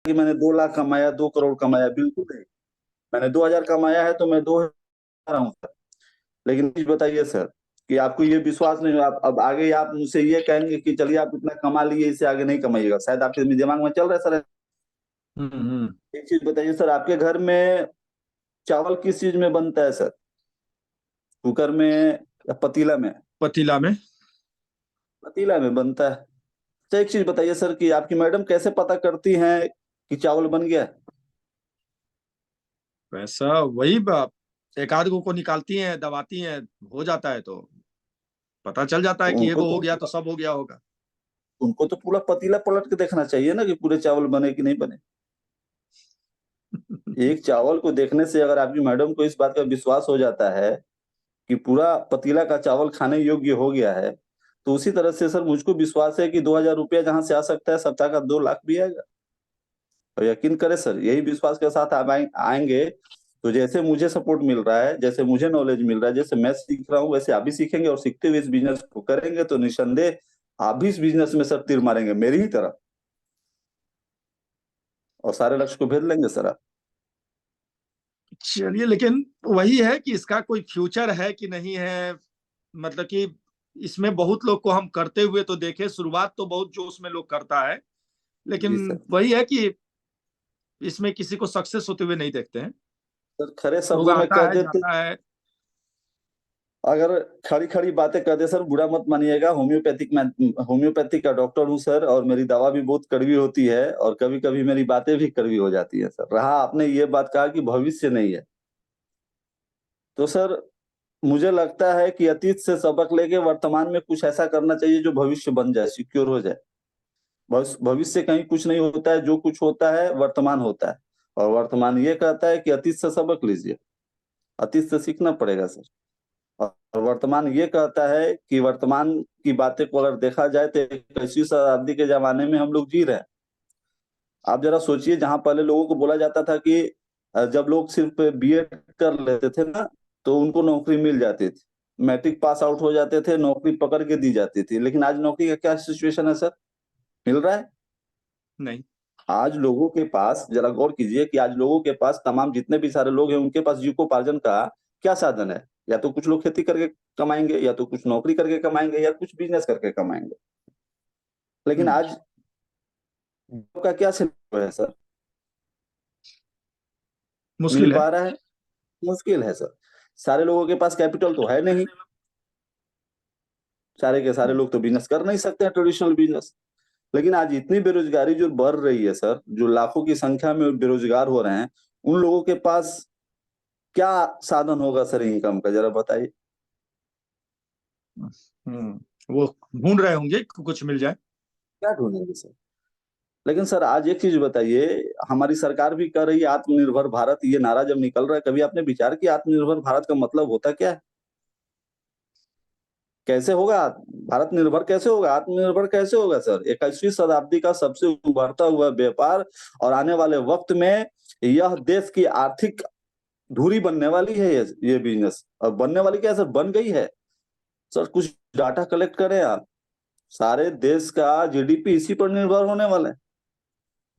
कि मैंने 2 लाख कमाया, 2 करोड़ कमाया, बिल्कुल नहीं। मैंने 2 हजार कमाया है तो मैं 2 हजार हूँ सर। लेकिन चीज बताइए सर कि आपको ये विश्वास नहीं, आप अब आगे आप मुझसे ये कहेंगे कि चलिए आप इतना कमा लिए, इससे आगे नहीं कमाइएगा, शायद आपके दिमाग में चल रहा है सर। हम्म। एक चीज बताइए सर, आपके घर में चावल किस चीज में बनता है सर? कुकर में या पतीला में? पतीला में। पतीला में बनता है। अच्छा एक चीज बताइए सर कि आपकी मैडम कैसे पता करती हैं कि चावल बन गया? वैसा वही एक आध को निकालती हैं, दबाती हैं, हो जाता है तो पता चल जाता है तो कि उनको एगो हो तो गया तो सब हो गया होगा। उनको तो पूरा पतीला पलट के देखना चाहिए ना कि पूरे चावल बने कि नहीं बने। एक चावल को देखने से अगर आपकी मैडम को इस बात का विश्वास हो जाता है कि पूरा पतीला का चावल खाने योग्य हो गया है, तो उसी तरह से सर मुझको विश्वास है कि 2 हजार रुपया जहां से आ सकता है, सप्ताह का 2 लाख भी आएगा। और यकीन करें सर, यही विश्वास के साथ आप आएंगे तो जैसे मुझे सपोर्ट मिल रहा है, जैसे मुझे नॉलेज मिल रहा है, जैसे मैं सीख रहा हूँ, वैसे आप भी सीखेंगे और सीखते हुए इस बिजनेस को करेंगे तो निस्संदेह आप भी इस बिजनेस में सर तीर मारेंगे मेरी ही तरह, और सारे लक्ष्य को भेद लेंगे सर आप। चलिए, लेकिन वही है कि इसका कोई फ्यूचर है कि नहीं है। मतलब कि इसमें बहुत लोग को हम करते हुए तो देखे, शुरुआत तो बहुत जोश में लोग करता है, जी लेकिन सर। वही है कि इसमें किसी को सक्सेस होते हुए नहीं देखते हैं। सर खरे लोग शब्दों में आता कह है देते, जाता है। अगर खड़ी खड़ी बातें कर दे सर बुरा मत मानिएगा, होम्योपैथिक मैं होम्योपैथिक का डॉक्टर हूँ सर, और मेरी दवा भी बहुत कड़वी होती है और कभी कभी मेरी बातें भी कड़वी हो जाती है सर। रहा आपने ये बात कहा कि भविष्य नहीं है, तो सर मुझे लगता है कि अतीत से सबक लेके वर्तमान में कुछ ऐसा करना चाहिए जो भविष्य बन जाए, सिक्योर हो जाए। भविष्य कहीं कुछ नहीं होता है, जो कुछ होता है वर्तमान होता है। और वर्तमान ये कहता है कि अतीत से सबक लीजिए, अतीत से सीखना पड़ेगा सर। और वर्तमान ये कहता है कि वर्तमान की बातें को अगर देखा जाए तो 21वीं शताब्दी के जमाने में हम लोग जी रहे हैं। आप जरा सोचिए, जहां पहले लोगों को बोला जाता था कि जब लोग सिर्फ बीएड कर लेते थे ना तो उनको नौकरी मिल जाती थी, मैट्रिक पास आउट हो जाते थे, नौकरी पकड़ के दी जाती थी। लेकिन आज नौकरी का क्या सिचुएशन है सर? मिल रहा है? नहीं। आज लोगों के पास, जरा गौर कीजिए कि आज लोगों के पास, तमाम जितने भी सारे लोग हैं उनके पास जीविकोपार्जन का क्या साधन है? या तो कुछ लोग खेती करके कमाएंगे, या तो कुछ नौकरी करके कमाएंगे, या कुछ बिजनेस करके कमाएंगे। लेकिन हम्म। आज का क्या सिनेरियो है सर? मिल मुश्किल है। पा रहा है? मुश्किल है सर। सारे लोगों के पास कैपिटल तो है नहीं, सारे के सारे लोग तो बिजनेस कर नहीं सकते हैं, ट्रेडिशनल बिजनेस। लेकिन आज इतनी बेरोजगारी जो बढ़ रही है सर, जो लाखों की संख्या में बेरोजगार हो रहे हैं, उन लोगों के पास क्या साधन होगा सर इनकम का, जरा बताइए। वो ढूंढ रहे होंगे कि कुछ मिल जाए। क्या ढूंढेंगे सर? लेकिन सर आज एक चीज बताइए, हमारी सरकार भी कर रही है आत्मनिर्भर भारत, ये नारा जब निकल रहा है, कभी आपने विचार किया आत्मनिर्भर भारत का मतलब होता क्या है? कैसे होगा भारत निर्भर? कैसे होगा आत्मनिर्भर? कैसे होगा सर? 21वीं शताब्दी का सबसे उभरता हुआ व्यापार, और आने वाले वक्त में यह देश की आर्थिक धुरी बनने वाली है ये बिजनेस। और बनने वाली क्या है सर, बन गई है। सर कुछ डाटा कलेक्ट करें आप, सारे देश का जीडीपी इसी पर निर्भर होने वाला है,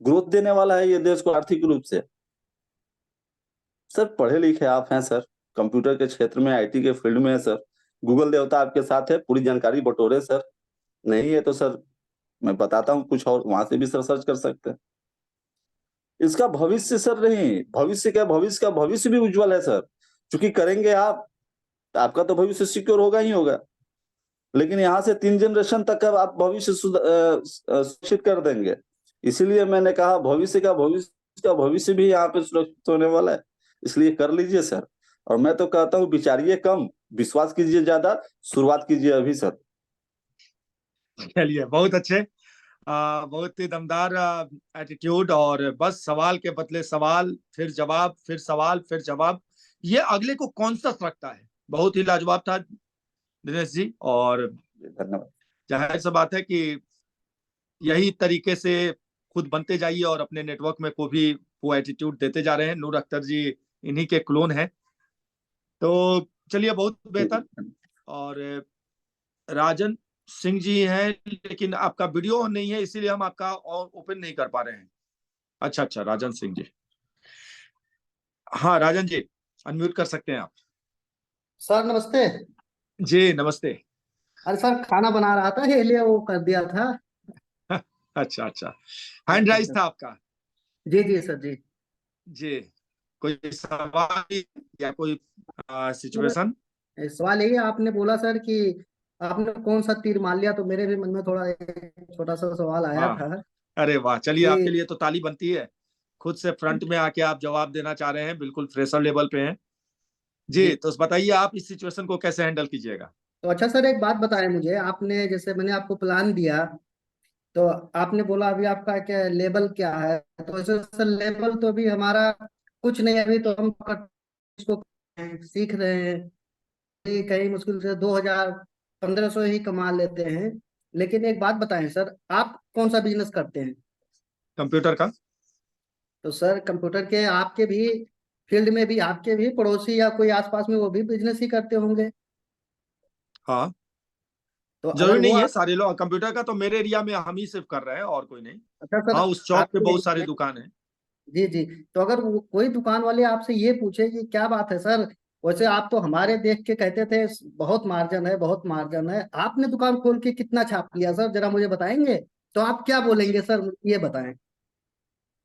ग्रोथ देने वाला है ये देश को आर्थिक रूप से। सर पढ़े लिखे आप हैं सर, कंप्यूटर के क्षेत्र में, आईटी के फील्ड में है सर, गूगल देवता आपके साथ है, पूरी जानकारी बटोरे सर। नहीं है तो सर मैं बताता हूँ कुछ और, वहां से भी सर सर्च कर सकते हैं। इसका भविष्य सर नहीं, भविष्य क्या, भविष्य का भविष्य भी उज्जवल है सर। क्योंकि करेंगे आप तो आपका तो भविष्य सिक्योर होगा ही होगा। लेकिन यहाँ से 3 जनरेशन तक का आप भविष्य सुरक्षित कर देंगे। इसीलिए मैंने कहा भविष्य भी यहाँ पे सुरक्षित होने वाला है। इसलिए कर लीजिए सर। और मैं तो कहता हूँ विचारिए कम, विश्वास कीजिए ज्यादा, शुरुआत कीजिए अभी सर। चलिए, बहुत अच्छे। बहुत ही दमदार एटीट्यूड, और बस सवाल के बदले सवाल, फिर जवाब, फिर सवाल, फिर जवाब। ये अगले को कॉन्शियस रखता है। बहुत ही लाजवाब था दिनेश जी। और धन्यवाद। जाहिर सा बात है कि यही तरीके से खुद बनते जाइए और अपने नेटवर्क में को भी वो एटीट्यूड देते जा रहे हैं। नूर अख्तर जी इन्हीं के क्लोन हैं। तो चलिए, बहुत बेहतर। और राजन सिंह जी हैं, लेकिन आपका वीडियो नहीं है, इसीलिए हम आपका ओपन नहीं कर पा रहे हैं। अच्छा अच्छा, राजन सिंह जी। हाँ राजन जी, अनम्यूट कर सकते हैं आप। सर नमस्ते। जी नमस्ते। अरे सर खाना बना रहा था इसलिए वो कर दिया था। अच्छा अच्छा, हैंड अच्छा राइज अच्छा। था आपका। जी जी सर जी। जी, कोई सवाल या कोई सिचुएशन? सर सवाल यही है, आपने बोला सर कि आपने कौन सा तीर मार लिया, तो मेरे भी मन में थोड़ा एक छोटा सा सवाल आया हाँ, था अरे वाह, चलिए आपके कि लिए तो ताली बनती है। खुद से फ्रंट में आके आप जवाब देना चाह रहे हैं, बिल्कुल फ्रेशर लेवल पे हैं। जी, जी। तो बताइए आप इस सिचुएशन को कैसे हैंडल कीजिएगा। तो अच्छा सर एक बात बताएं मुझे, आपने जैसे मैंने आपको प्लान दिया, तो आपने बोला अभी आपका क्या लेवल क्या है, तो ऐसे सर लेवल तो अभी हमारा कुछ नहीं है, अभी तो हम इसको सीख रहे हैं। कहीं कहीं मुश्किल से 2,000 1500 ही कमा लेते हैं। लेकिन एक बात बताएं सर, आप कौन सा बिजनेस करते हैं? कंप्यूटर का। तो सर कंप्यूटर के आपके भी फील्ड में भी आपके भी पड़ोसी या कोई आसपास में वो भी बिजनेस ही करते होंगे। हाँ, तो अगर जरूरी वो नहीं है आप, सारे लोग कंप्यूटर का, तो मेरे एरिया में हम ही सिर्फ कर रहे हैं और कोई नहीं। अच्छा सर हाँ, उस चौक पे आपके बहुत सारे एरिया में, दुकान है। जी जी, तो अगर कोई दुकान वाले आपसे ये पूछे कि क्या बात है सर, वैसे आप तो हमारे देख के कहते थे बहुत मार्जिन है बहुत मार्जिन है, आपने दुकान खोल के कितना छाप लिया सर, जरा मुझे बताएंगे? तो आप क्या बोलेंगे सर, ये बताएं।